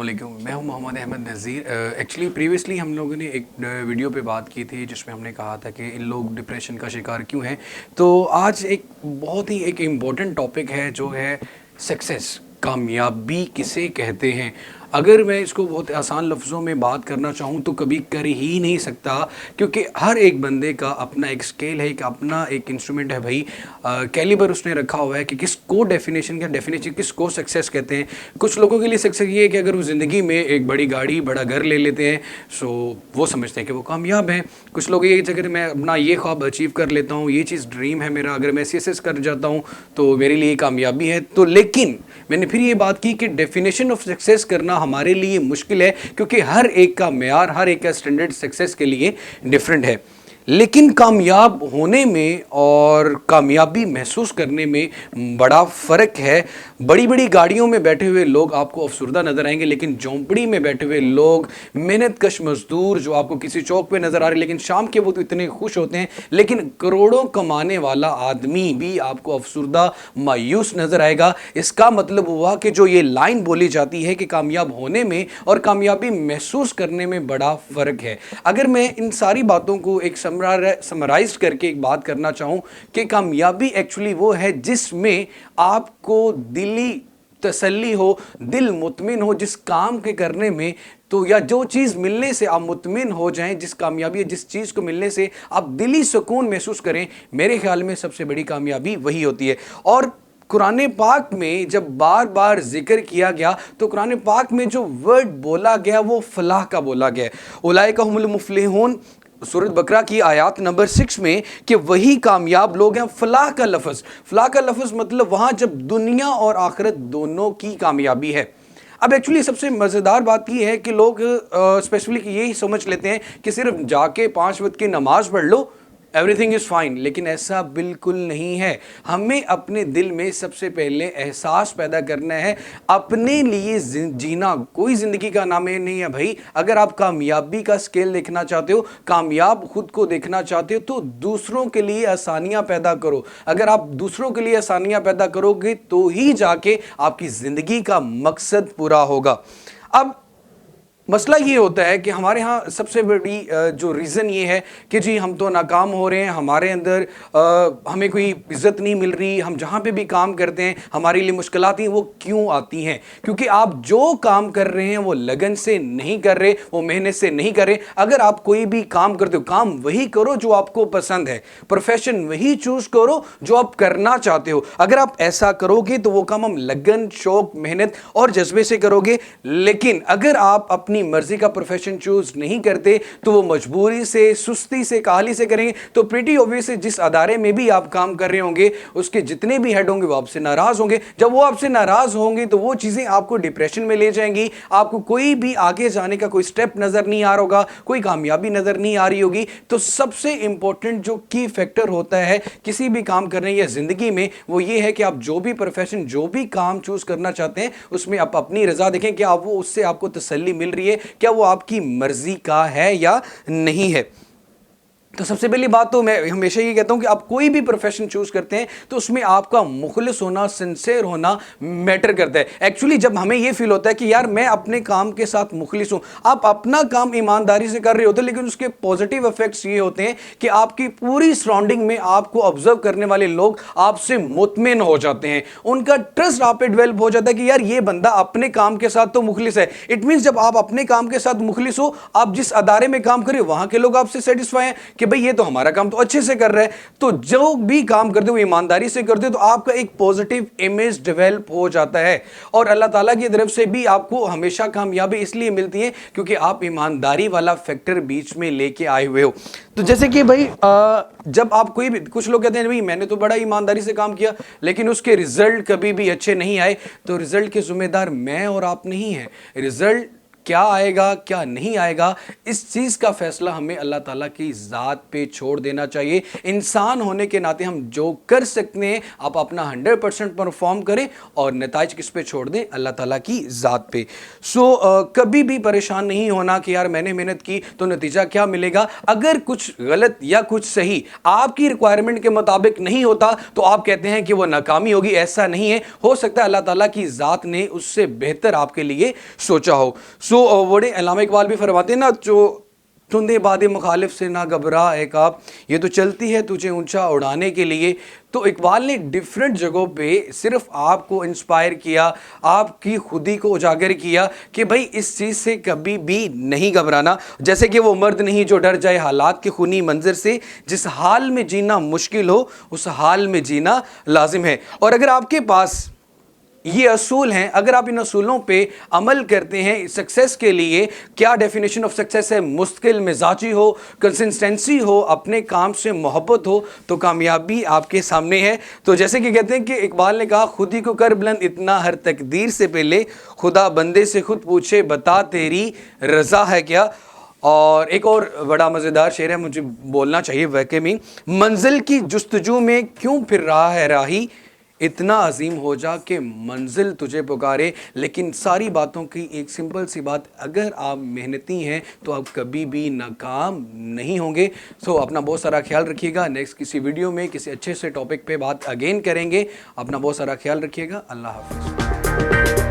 वालेकुम, मैं हूं मोहम्मद अहमद नज़ीर। एक्चुअली प्रीवियसली हम लोगों ने एक वीडियो पे बात की थी जिसमें हमने कहा था कि इन लोग डिप्रेशन का शिकार क्यों हैं। तो आज एक बहुत ही एक इम्पोर्टेंट टॉपिक है जो है सक्सेस, कामयाबी किसे कहते हैं। अगर मैं इसको बहुत आसान लफ्ज़ों में बात करना चाहूँ तो कभी कर ही नहीं सकता, क्योंकि हर एक बंदे का अपना एक स्केल है, एक अपना एक इंस्ट्रूमेंट है भाई। कैलिबर उसने रखा हुआ है कि किसको डेफिनेशन किसको सक्सेस कहते हैं। कुछ लोगों के लिए सक्सेस ये है कि अगर वो ज़िंदगी में एक बड़ी गाड़ी बड़ा घर ले लेते हैं सो वो समझते हैं कि वो कामयाब हैं। कुछ लोग ये अगर मैं अपना ये ख्वाब अचीव कर लेता हूँ, ये चीज़ ड्रीम है मेरा, अगर मैं सक्सेस कर जाता हूँ तो मेरे लिए कामयाबी है। तो लेकिन मैंने फिर ये बात की कि डेफिनेशन ऑफ सक्सेस करना हमारे लिए मुश्किल है, क्योंकि हर एक का मेयार, हर एक का स्टैंडर्ड सक्सेस के लिए डिफरेंट है। लेकिन कामयाब होने में और कामयाबी महसूस करने में बड़ा फ़र्क है। बड़ी बड़ी गाड़ियों में बैठे हुए लोग आपको अफसरदा नज़र आएंगे, लेकिन झोंपड़ी में बैठे हुए लोग, मेहनत कश मजदूर जो आपको किसी चौक पे नज़र आ रहे लेकिन शाम के वो तो इतने खुश होते हैं, लेकिन करोड़ों कमाने वाला आदमी भी आपको अफसरदा मायूस नज़र आएगा। इसका मतलब हुआ कि जो ये लाइन बोली जाती है कि कामयाब होने में और कामयाबी महसूस करने में बड़ा फ़र्क है। अगर मैं इन सारी बातों को एक समराइज करके एक बात करना चाहूँ कि कामयाबी एक्चुअली वो है जिसमें आपको दिली तसल्ली हो, दिल मुतमिन हो जिस काम के करने में, तो या जो चीज़ मिलने से आप मुतमिन हो जाएं, जिस कामयाबी जिस चीज़ को मिलने से आप दिली सुकून महसूस करें, मेरे ख्याल में सबसे बड़ी कामयाबी वही होती है। और कुरान पाक में जब बार बार जिक्र किया गया तो कुरान पाक में जो वर्ड बोला गया वो फलाह का बोला गया। उलाइका हुमुल मुफलिहून, सूरत बकरा की आयत नंबर 6 में, कि वही कामयाब लोग हैं। फलाह का लफ्ज़ मतलब वहाँ जब दुनिया और आखिरत दोनों की कामयाबी है। अब एक्चुअली सबसे मज़ेदार बात यह है कि लोग स्पेशली यही समझ लेते हैं कि सिर्फ जाके 5 वक्त की नमाज़ पढ़ लो एवरीथिंग इज़ फाइन, लेकिन ऐसा बिल्कुल नहीं है। हमें अपने दिल में सबसे पहले एहसास पैदा करना है अपने लिए जीना कोई ज़िंदगी का नाम नहीं है भाई। अगर आप कामयाबी का स्केल देखना चाहते हो, कामयाब खुद को देखना चाहते हो, तो दूसरों के लिए आसानियां पैदा करो। अगर आप दूसरों के लिए आसानियां पैदा करोगे तो ही जाके आपकी ज़िंदगी का मकसद पूरा होगा। अब मसला ये होता है कि हमारे यहाँ सबसे बड़ी जो रीज़न ये है कि जी हम तो नाकाम हो रहे हैं, हमारे अंदर हमें कोई इज़्ज़त नहीं मिल रही, हम जहाँ पे भी काम करते हैं हमारे लिए मुश्किलात हैं। वो क्यों आती हैं? क्योंकि आप जो काम कर रहे हैं वो लगन से नहीं कर रहे, वो मेहनत से नहीं कर रहे। अगर आप कोई भी काम करते हो, काम वही करो जो आपको पसंद है, प्रोफेशन वही चूज़ करो जो आप करना चाहते हो। अगर आप ऐसा करोगे तो वो काम हम लगन, शौक, मेहनत और जज्बे से करोगे। लेकिन अगर आप अपनी मर्जी का प्रोफेशन चूज नहीं करते तो वो मजबूरी से, सुस्ती से, काहली से करेंगे। तो प्रीटी ऑब्वियस है जिस अदारे में भी आप काम कर रहे होंगे उसके जितने भी हेड होंगे वो आपसे नाराज होंगे। जब वो आपसे नाराज होंगे तो वो चीजें आपको डिप्रेशन में ले जाएंगी। आपको कोई भी आगे जाने का कोई स्टेप नजर नहीं आ रहा होगा, कोई कामयाबी नजर नहीं आ रही होगी। तो सबसे इंपॉर्टेंट जो की फैक्टर होता है किसी भी काम करने या जिंदगी में, वो ये है कि आप जो भी प्रोफेशन, जो भी काम चूज करना चाहते हैं उसमें आप अपनी रजा देखें कि आप वो उससे आपको तसल्ली मिल रही है, क्या वो आपकी मर्जी का है या नहीं है। तो सबसे पहली बात तो मैं हमेशा ये कहता हूं कि आप कोई भी प्रोफेशन चूज करते हैं तो उसमें आपका मुखलिस होना, सिंसेयर होना मैटर करता है। एक्चुअली जब हमें ये फील होता है कि यार मैं अपने काम के साथ मुखलिस हूं, आप अपना काम ईमानदारी से कर रहे होते हैं, लेकिन उसके पॉजिटिव इफेक्ट्स ये होते हैं कि आपकी पूरी सराउंडिंग में आपको ऑब्जर्व करने वाले लोग आपसे मुतमिन हो जाते हैं, उनका ट्रस्ट आप पे डेवलप हो जाता है कि यार ये बंदा अपने काम के साथ तो मुखलिस है। इट मींस जब आप अपने काम के साथ मुखलिस हो, आप जिस अदारे में काम करें वहां के लोग आपसे सेटिस्फाई हैं कि भाई ये तो हमारा काम तो अच्छे से कर रहा है। तो जो भी काम करते हो ईमानदारी से करते हो तो आपका एक पॉजिटिव इमेज डेवलप हो जाता है। और अल्लाह ताला की तरफ से भी आपको हमेशा कामयाबी इसलिए मिलती है क्योंकि आप ईमानदारी वाला फैक्टर बीच में लेके आए हुए हो। तो जैसे कि भाई जब आप कोई भी, कुछ लोग कहते हैं भाई मैंने तो बड़ा ईमानदारी से काम किया लेकिन उसके रिजल्ट कभी भी अच्छे नहीं आए, तो रिजल्ट के जिम्मेदार मैं और आप नहीं है। रिजल्ट क्या आएगा क्या नहीं आएगा, इस चीज़ का फैसला हमें अल्लाह ताला की ज़ात पे छोड़ देना चाहिए। इंसान होने के नाते हम जो कर सकते हैं आप अपना 100% परफॉर्म करें और नताइज किस पे छोड़ दें, अल्लाह ताला की ज़ात पे। कभी भी परेशान नहीं होना कि यार मैंने मेहनत की तो नतीजा क्या मिलेगा। अगर कुछ गलत या कुछ सही आपकी रिक्वायरमेंट के मुताबिक नहीं होता तो आप कहते हैं कि वो नाकामी होगी, ऐसा नहीं है। हो सकता है अल्लाह ताला की ज़ात ने उससे बेहतर आपके लिए सोचा हो। बड़े अल्लामा इकबाल भी फरमाते हैं ना, जो तुंदे बादे मुखालिफ से ना घबरा एक आप, ये तो चलती है तुझे ऊंचा उड़ाने के लिए। तो इकबाल ने डिफरेंट जगहों पे सिर्फ आपको इंस्पायर किया, आपकी खुदी को उजागर किया कि भाई इस चीज़ से कभी भी नहीं घबराना। जैसे कि वो मर्द नहीं जो डर जाए हालात के खूनी मंजर से, जिस हाल में जीना मुश्किल हो उस हाल में जीना लाजिम है। और अगर आपके पास ये असूल हैं, अगर आप इन असूलों पे अमल करते हैं सक्सेस के लिए, क्या डेफिनेशन ऑफ सक्सेस है, मुस्तकिल मिजाजी हो, कंसिस्टेंसी हो, अपने काम से मोहब्बत हो, तो कामयाबी आपके सामने है। तो जैसे कि कहते हैं कि इकबाल ने कहा, खुद ही को कर बुलंद इतना हर तकदीर से पहले, खुदा बंदे से खुद पूछे बता तेरी रज़ा है क्या। और एक और बड़ा मज़ेदार शेर है, मुझे बोलना चाहिए वाकई में, मंजिल की जुस्तजू में क्यों फिर रहा है राही, इतना अजीम हो जा कि मंजिल तुझे पुकारे। लेकिन सारी बातों की एक सिंपल सी बात, अगर आप मेहनती हैं तो आप कभी भी नाकाम नहीं होंगे। अपना बहुत सारा ख्याल रखिएगा। नेक्स्ट किसी वीडियो में किसी अच्छे से टॉपिक पे बात अगेन करेंगे। अपना बहुत सारा ख्याल रखिएगा। अल्लाह हाफ़िज़।